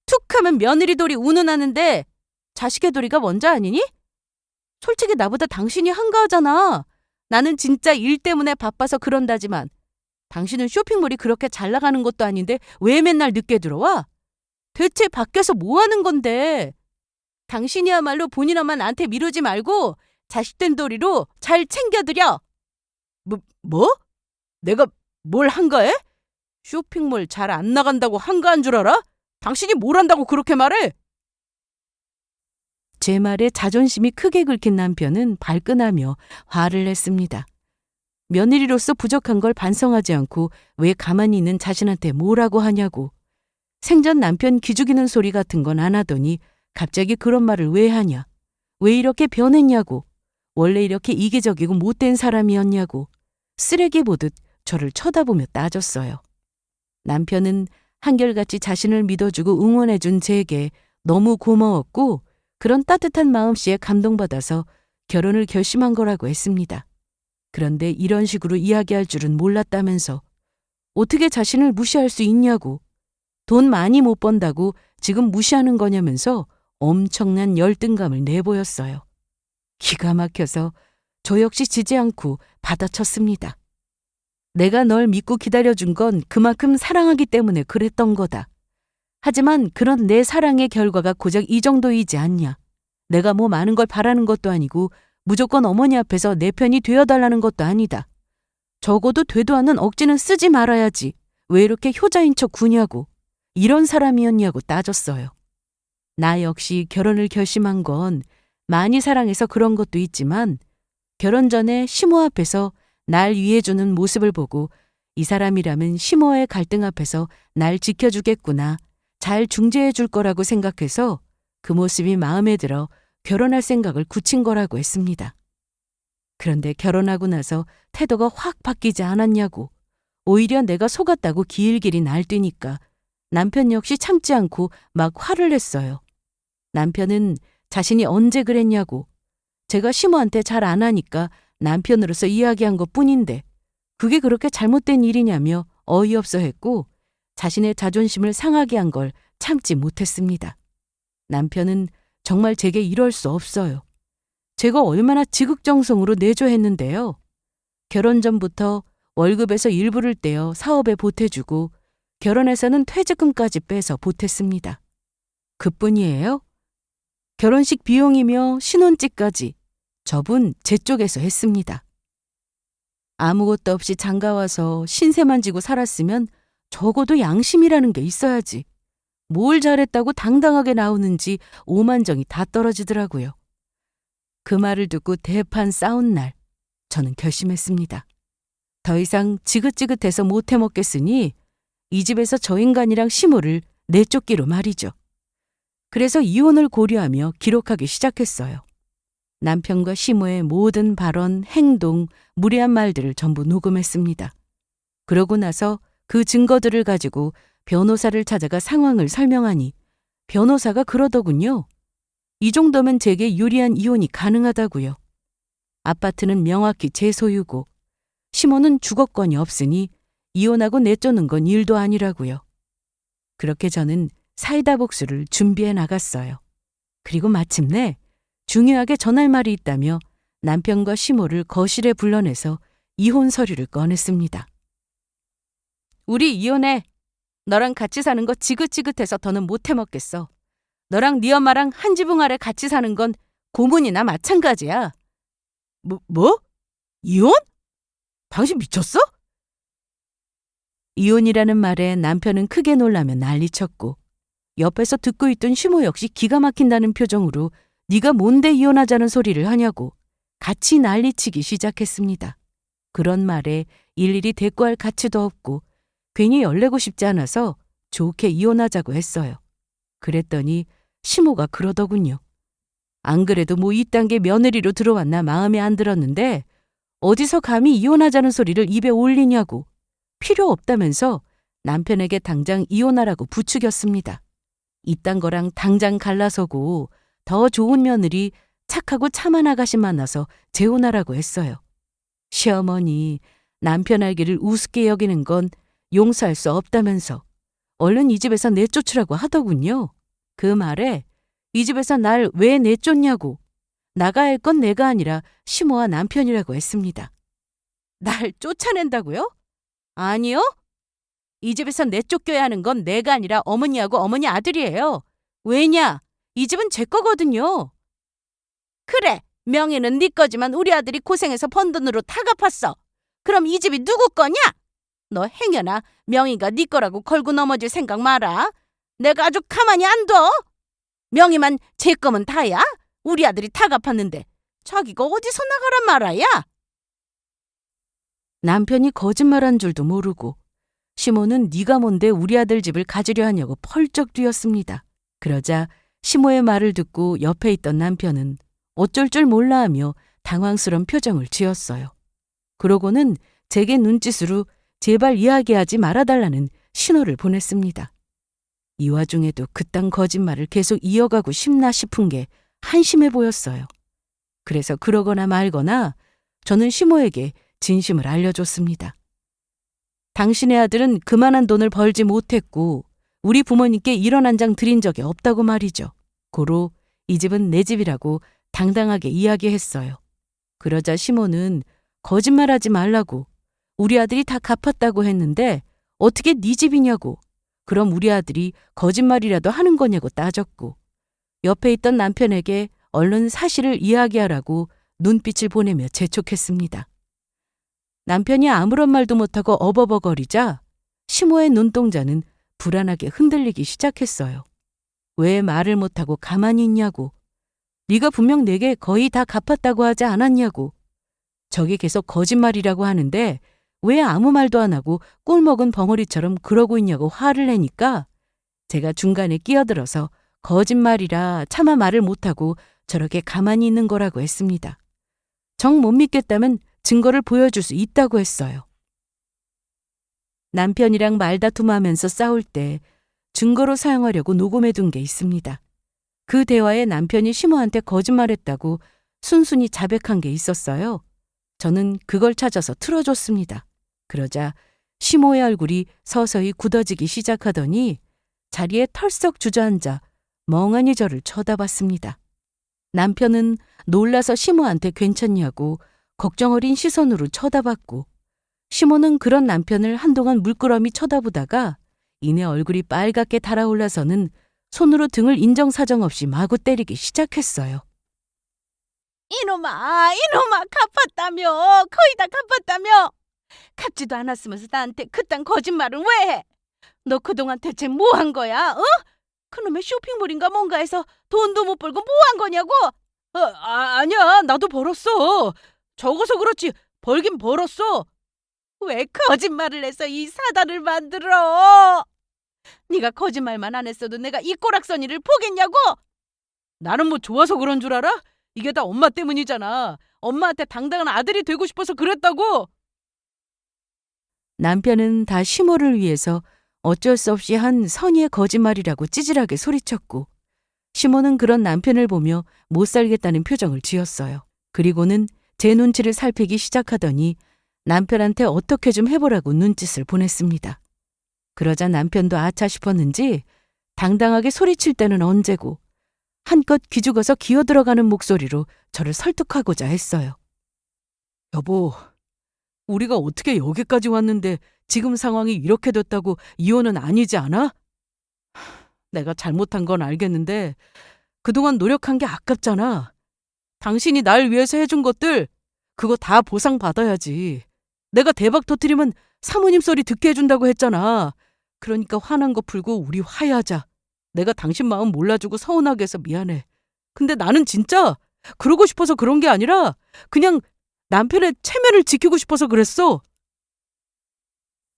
툭 하면 며느리 도리 운운하는데 자식의 도리가 먼저 아니니? 솔직히 나보다 당신이 한가하잖아. 나는 진짜 일 때문에 바빠서 그런다지만 당신은 쇼핑몰이 그렇게 잘 나가는 것도 아닌데 왜 맨날 늦게 들어와? 대체 밖에서 뭐 하는 건데? 당신이야말로 본인 엄마 나한테 미루지 말고 자식된 도리로 잘 챙겨드려. 뭐? 내가 뭘 한가해? 쇼핑몰 잘 안 나간다고 한가한 줄 알아? 당신이 뭘 한다고 그렇게 말해? 제 말에 자존심이 크게 긁힌 남편은 발끈하며 화를 냈습니다. 며느리로서 부족한 걸 반성하지 않고 왜 가만히 있는 자신한테 뭐라고 하냐고. 생전 남편 기죽이는 소리 같은 건 안 하더니 갑자기 그런 말을 왜 하냐. 왜 이렇게 변했냐고. 원래 이렇게 이기적이고 못된 사람이었냐고. 쓰레기 보듯 저를 쳐다보며 따졌어요. 남편은 한결같이 자신을 믿어주고 응원해준 제게 너무 고마웠고 그런 따뜻한 마음씨에 감동받아서 결혼을 결심한 거라고 했습니다. 그런데 이런 식으로 이야기할 줄은 몰랐다면서 어떻게 자신을 무시할 수 있냐고. 돈 많이 못 번다고 지금 무시하는 거냐면서 엄청난 열등감을 내보였어요. 기가 막혀서 저 역시 지지 않고 받아쳤습니다. 내가 널 믿고 기다려준 건 그만큼 사랑하기 때문에 그랬던 거다. 하지만 그런 내 사랑의 결과가 고작 이 정도이지 않냐. 내가 뭐 많은 걸 바라는 것도 아니고 무조건 어머니 앞에서 내 편이 되어달라는 것도 아니다. 적어도 되도 않는 억지는 쓰지 말아야지. 왜 이렇게 효자인 척 구냐고. 이런 사람이었냐고 따졌어요. 나 역시 결혼을 결심한 건 많이 사랑해서 그런 것도 있지만 결혼 전에 시모 앞에서 날 위해주는 모습을 보고 이 사람이라면 시모의 갈등 앞에서 날 지켜주겠구나. 잘 중재해 줄 거라고 생각해서 그 모습이 마음에 들어 결혼할 생각을 굳힌 거라고 했습니다. 그런데 결혼하고 나서 태도가 확 바뀌지 않았냐고. 오히려 내가 속았다고 길길이 날뛰니까 남편 역시 참지 않고 막 화를 냈어요. 남편은 자신이 언제 그랬냐고. 제가 시모한테 잘 안 하니까 남편으로서 이야기한 것뿐인데 그게 그렇게 잘못된 일이냐며 어이없어 했고 자신의 자존심을 상하게 한 걸 참지 못했습니다. 남편은 정말 제게 이럴 수 없어요. 제가 얼마나 지극정성으로 내조했는데요. 결혼 전부터 월급에서 일부를 떼어 사업에 보태주고 결혼해서는 퇴직금까지 빼서 보탰습니다. 그뿐이에요? 결혼식 비용이며 신혼집까지 저분 제 쪽에서 했습니다. 아무것도 없이 장가와서 신세만 지고 살았으면 적어도 양심이라는 게 있어야지. 뭘 잘했다고 당당하게 나오는지 오만정이 다 떨어지더라고요. 그 말을 듣고 대판 싸운 날 저는 결심했습니다. 더 이상 지긋지긋해서 못 해먹겠으니 이 집에서 저 인간이랑 시모를 내쫓기로 말이죠. 그래서 이혼을 고려하며 기록하기 시작했어요. 남편과 시모의 모든 발언, 행동, 무례한 말들을 전부 녹음했습니다. 그러고 나서 그 증거들을 가지고 변호사를 찾아가 상황을 설명하니 변호사가 그러더군요. 이 정도면 제게 유리한 이혼이 가능하다고요. 아파트는 명확히 제 소유고 시모는 주거권이 없으니 이혼하고 내쫓는 건 일도 아니라고요. 그렇게 저는 사이다 복수를 준비해 나갔어요. 그리고 마침내 중요하게 전할 말이 있다며 남편과 시모를 거실에 불러내서 이혼 서류를 꺼냈습니다. 우리 이혼해. 너랑 같이 사는 거 지긋지긋해서 더는 못 해먹겠어. 너랑 네 엄마랑 한 지붕 아래 같이 사는 건 고문이나 마찬가지야. 뭐? 이혼? 당신 미쳤어? 이혼이라는 말에 남편은 크게 놀라며 난리쳤고 옆에서 듣고 있던 시모 역시 기가 막힌다는 표정으로 네가 뭔데 이혼하자는 소리를 하냐고 같이 난리치기 시작했습니다. 그런 말에 일일이 대꾸할 가치도 없고 괜히 열내고 싶지 않아서 좋게 이혼하자고 했어요. 그랬더니 시모가 그러더군요. 안 그래도 뭐 이딴 게 며느리로 들어왔나 마음에 안 들었는데 어디서 감히 이혼하자는 소리를 입에 올리냐고 필요 없다면서 남편에게 당장 이혼하라고 부추겼습니다. 이딴 거랑 당장 갈라서고 더 좋은 며느리 착하고 참한 아가씨 만나서 재혼하라고 했어요. 시어머니, 남편 알기를 우습게 여기는 건 용서할 수 없다면서 얼른 이 집에서 내쫓으라고 하더군요. 그 말에 이 집에서 날 왜 내쫓냐고 나가야 할 건 내가 아니라 시모와 남편이라고 했습니다. 날 쫓아낸다고요? 아니요. 이 집에서 내쫓겨야 하는 건 내가 아니라 어머니하고 어머니 아들이에요. 왜냐? 이 집은 제 거거든요. 그래, 명의는 네 거지만 우리 아들이 고생해서 번 돈으로 다 갚았어. 그럼 이 집이 누구 거냐? 너 행여나 명의가 네 거라고 걸고 넘어질 생각 마라. 내가 아주 가만히 안 둬. 명의만 제 거면 다야. 우리 아들이 다 갚았는데 자기가 어디서 나가란 말아야? 남편이 거짓말한 줄도 모르고 시모는 네가 뭔데 우리 아들 집을 가지려 하냐고 펄쩍 뛰었습니다. 그러자 시모의 말을 듣고 옆에 있던 남편은 어쩔 줄 몰라 하며 당황스런 표정을 지었어요. 그러고는 제게 눈짓으로 제발 이야기하지 말아달라는 신호를 보냈습니다. 이 와중에도 그딴 거짓말을 계속 이어가고 싶나 싶은 게 한심해 보였어요. 그래서 그러거나 말거나 저는 시모에게 진심을 알려줬습니다. 당신의 아들은 그만한 돈을 벌지 못했고 우리 부모님께 1원 한 장 드린 적이 없다고 말이죠. 고로 이 집은 내 집이라고 당당하게 이야기했어요. 그러자 시모는 거짓말하지 말라고 우리 아들이 다 갚았다고 했는데 어떻게 네 집이냐고 그럼 우리 아들이 거짓말이라도 하는 거냐고 따졌고 옆에 있던 남편에게 얼른 사실을 이야기하라고 눈빛을 보내며 재촉했습니다. 남편이 아무런 말도 못하고 어버버거리자 시모의 눈동자는 불안하게 흔들리기 시작했어요. 왜 말을 못하고 가만히 있냐고 네가 분명 내게 거의 다 갚았다고 하지 않았냐고 저게 계속 거짓말이라고 하는데 왜 아무 말도 안 하고 꿀먹은 벙어리처럼 그러고 있냐고 화를 내니까 제가 중간에 끼어들어서 거짓말이라 차마 말을 못하고 저렇게 가만히 있는 거라고 했습니다. 정 못 믿겠다면 증거를 보여줄 수 있다고 했어요. 남편이랑 말다툼하면서 싸울 때 증거로 사용하려고 녹음해둔 게 있습니다. 그 대화에 남편이 시모한테 거짓말했다고 순순히 자백한 게 있었어요. 저는 그걸 찾아서 틀어줬습니다. 그러자 시모의 얼굴이 서서히 굳어지기 시작하더니 자리에 털썩 주저앉아 멍하니 저를 쳐다봤습니다. 남편은 놀라서 시모한테 괜찮냐고 걱정 어린 시선으로 쳐다봤고 시모는 그런 남편을 한동안 물끄러미 쳐다보다가 이내 얼굴이 빨갛게 달아올라서는 손으로 등을 인정사정 없이 마구 때리기 시작했어요. 이놈아, 갚았다며. 거의 다 갚았다며. 갚지도 않았으면서 나한테 그딴 거짓말을 왜 해? 너 그동안 대체 뭐 한 거야? 어? 그놈의 쇼핑몰인가 뭔가 해서 돈도 못 벌고 뭐 한 거냐고? 아니야. 나도 벌었어. 적어서 그렇지. 벌긴 벌었어. 왜 거짓말을 해서 이 사단을 만들어? 네가 거짓말만 안 했어도 내가 이 꼬락서니를 보겠냐고? 나는 뭐 좋아서 그런 줄 알아? 이게 다 엄마 때문이잖아. 엄마한테 당당한 아들이 되고 싶어서 그랬다고. 남편은 다 시모를 위해서 어쩔 수 없이 한 선의의 거짓말이라고 찌질하게 소리쳤고 시모는 그런 남편을 보며 못 살겠다는 표정을 지었어요. 그리고는 제 눈치를 살피기 시작하더니 남편한테 어떻게 좀 해보라고 눈짓을 보냈습니다. 그러자 남편도 아차 싶었는지 당당하게 소리칠 때는 언제고 한껏 기죽어서 기어들어가는 목소리로 저를 설득하고자 했어요. 여보, 우리가 어떻게 여기까지 왔는데 지금 상황이 이렇게 됐다고 이혼은 아니지 않아? 내가 잘못한 건 알겠는데 그동안 노력한 게 아깝잖아. 당신이 날 위해서 해준 것들 그거 다 보상받아야지. 내가 대박 터뜨리면 사모님 소리 듣게 해준다고 했잖아. 그러니까 화난 거 풀고 우리 화해하자. 내가 당신 마음 몰라주고 서운하게 해서 미안해. 근데 나는 진짜 그러고 싶어서 그런 게 아니라 그냥 남편의 체면을 지키고 싶어서 그랬어.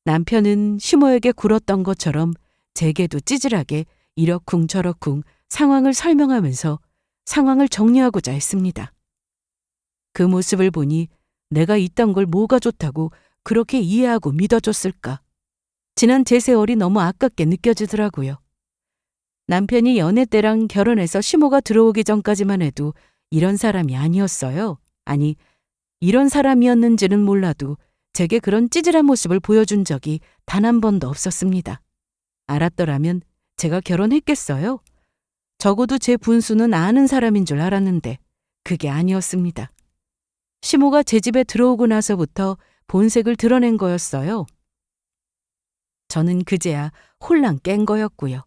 남편은 시모에게 굴었던 것처럼 제게도 찌질하게 이러쿵 저러쿵 상황을 설명하면서 상황을 정리하고자 했습니다. 그 모습을 보니 내가 있던 걸 뭐가 좋다고 그렇게 이해하고 믿어줬을까. 지난 제 세월이 너무 아깝게 느껴지더라고요. 남편이 연애 때랑 결혼해서 시모가 들어오기 전까지만 해도 이런 사람이 아니었어요. 아니, 이런 사람이었는지는 몰라도 제게 그런 찌질한 모습을 보여준 적이 단 한 번도 없었습니다. 알았더라면 제가 결혼했겠어요? 적어도 제 분수는 아는 사람인 줄 알았는데 그게 아니었습니다. 시모가 제 집에 들어오고 나서부터 본색을 드러낸 거였어요. 저는 그제야 홀랑 깬 거였고요.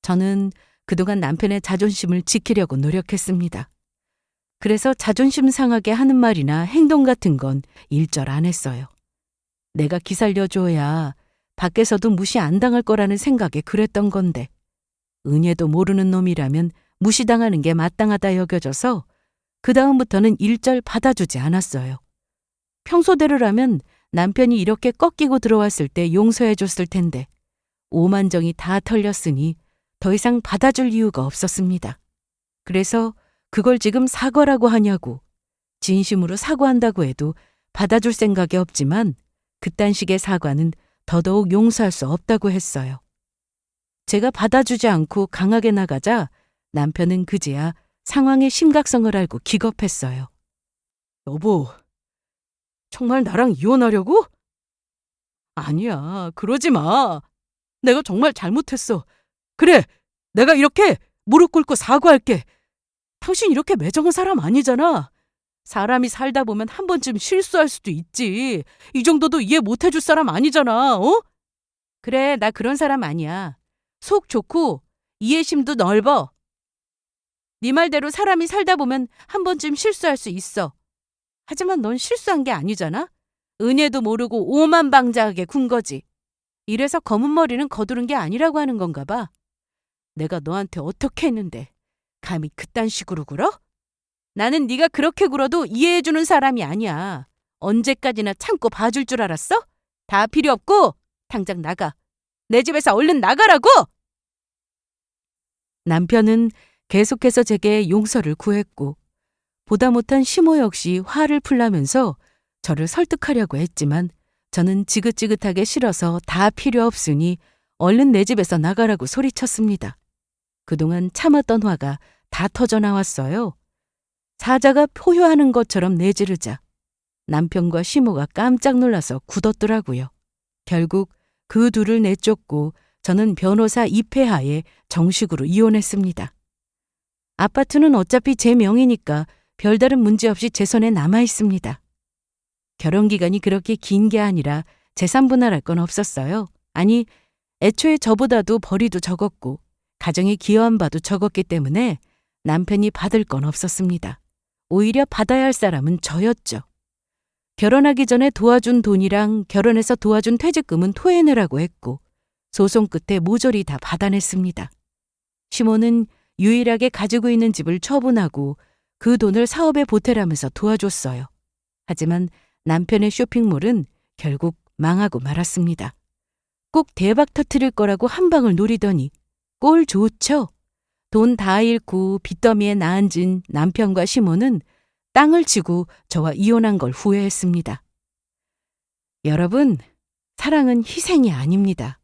저는 그동안 남편의 자존심을 지키려고 노력했습니다. 그래서 자존심 상하게 하는 말이나 행동 같은 건 일절 안 했어요. 내가 기살려줘야 밖에서도 무시 안 당할 거라는 생각에 그랬던 건데 은혜도 모르는 놈이라면 무시당하는 게 마땅하다 여겨져서 그 다음부터는 일절 받아주지 않았어요. 평소대로라면 남편이 이렇게 꺾이고 들어왔을 때 용서해줬을 텐데 오만정이 다 털렸으니 더 이상 받아줄 이유가 없었습니다. 그래서 그걸 지금 사과라고 하냐고, 진심으로 사과한다고 해도 받아줄 생각이 없지만 그딴 식의 사과는 더더욱 용서할 수 없다고 했어요. 제가 받아주지 않고 강하게 나가자 남편은 그제야 상황의 심각성을 알고 기겁했어요. 여보, 정말 나랑 이혼하려고? 아니야, 그러지 마. 내가 정말 잘못했어. 그래, 내가 이렇게 무릎 꿇고 사과할게. 당신 이렇게 매정한 사람 아니잖아. 사람이 살다 보면 한 번쯤 실수할 수도 있지. 이 정도도 이해 못 해줄 사람 아니잖아, 어? 그래, 나 그런 사람 아니야. 속 좋고 이해심도 넓어. 네 말대로 사람이 살다 보면 한 번쯤 실수할 수 있어. 하지만 넌 실수한 게 아니잖아. 은혜도 모르고 오만방자하게 군 거지. 이래서 검은 머리는 거두른 게 아니라고 하는 건가 봐. 내가 너한테 어떻게 했는데 감히 그딴 식으로 굴어? 나는 네가 그렇게 굴어도 이해해주는 사람이 아니야. 언제까지나 참고 봐줄 줄 알았어? 다 필요 없고 당장 나가. 내 집에서 얼른 나가라고! 남편은 계속해서 제게 용서를 구했고 보다 못한 시모 역시 화를 풀라면서 저를 설득하려고 했지만 저는 지긋지긋하게 싫어서 다 필요 없으니 얼른 내 집에서 나가라고 소리쳤습니다. 그동안 참았던 화가 다 터져 나왔어요. 사자가 포효하는 것처럼 내지르자 남편과 시모가 깜짝 놀라서 굳었더라고요. 결국 그 둘을 내쫓고 저는 변호사 입회하에 정식으로 이혼했습니다. 아파트는 어차피 제 명의니까 별다른 문제 없이 제 손에 남아 있습니다. 결혼 기간이 그렇게 긴 게 아니라 재산 분할할 건 없었어요. 아니, 애초에 저보다도 벌이도 적었고 가정에 기여한 바도 적었기 때문에 남편이 받을 건 없었습니다. 오히려 받아야 할 사람은 저였죠. 결혼하기 전에 도와준 돈이랑 결혼해서 도와준 퇴직금은 토해내라고 했고 소송 끝에 모조리 다 받아냈습니다. 시몬은 유일하게 가지고 있는 집을 처분하고 그 돈을 사업에 보태라면서 도와줬어요. 하지만 남편의 쇼핑몰은 결국 망하고 말았습니다. 꼭 대박 터트릴 거라고 한 방을 노리더니 꼴 좋죠. 돈 다 잃고 빚더미에 나앉은 남편과 시몬은 땅을 치고 저와 이혼한 걸 후회했습니다. 여러분, 사랑은 희생이 아닙니다.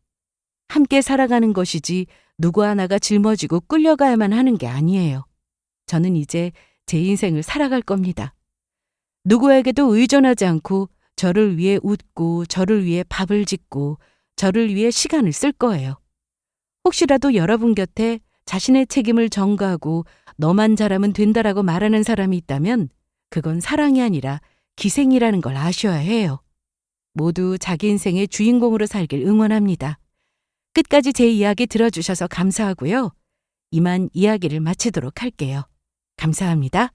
함께 살아가는 것이지 누구 하나가 짊어지고 끌려가야만 하는 게 아니에요. 저는 이제 제 인생을 살아갈 겁니다. 누구에게도 의존하지 않고 저를 위해 웃고 저를 위해 밥을 짓고 저를 위해 시간을 쓸 거예요. 혹시라도 여러분 곁에 자신의 책임을 전가하고 너만 잘하면 된다라고 말하는 사람이 있다면 그건 사랑이 아니라 기생이라는 걸 아셔야 해요. 모두 자기 인생의 주인공으로 살길 응원합니다. 끝까지 제 이야기 들어주셔서 감사하고요. 이만 이야기를 마치도록 할게요. 감사합니다.